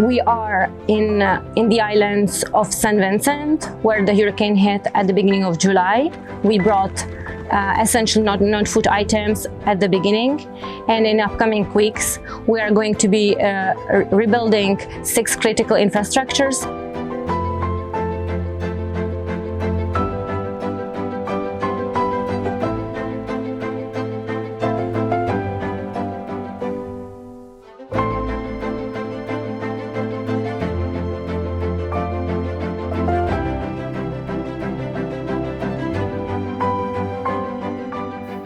We are in the islands of St. Vincent, where the hurricane hit at the beginning of July. We brought essential non-food items at the beginning, and in upcoming weeks we are going to be rebuilding 6 critical infrastructures.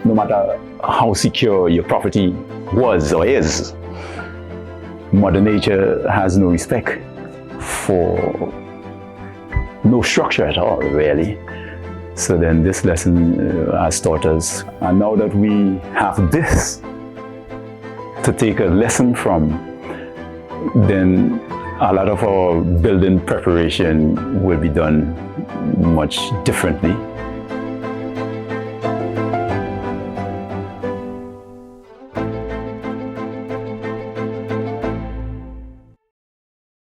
No matter how secure your property was or is, Mother Nature has no respect for no structure at all, really. So then this lesson has taught us, and now that we have this to take a lesson from, then a lot of our building preparation will be done much differently.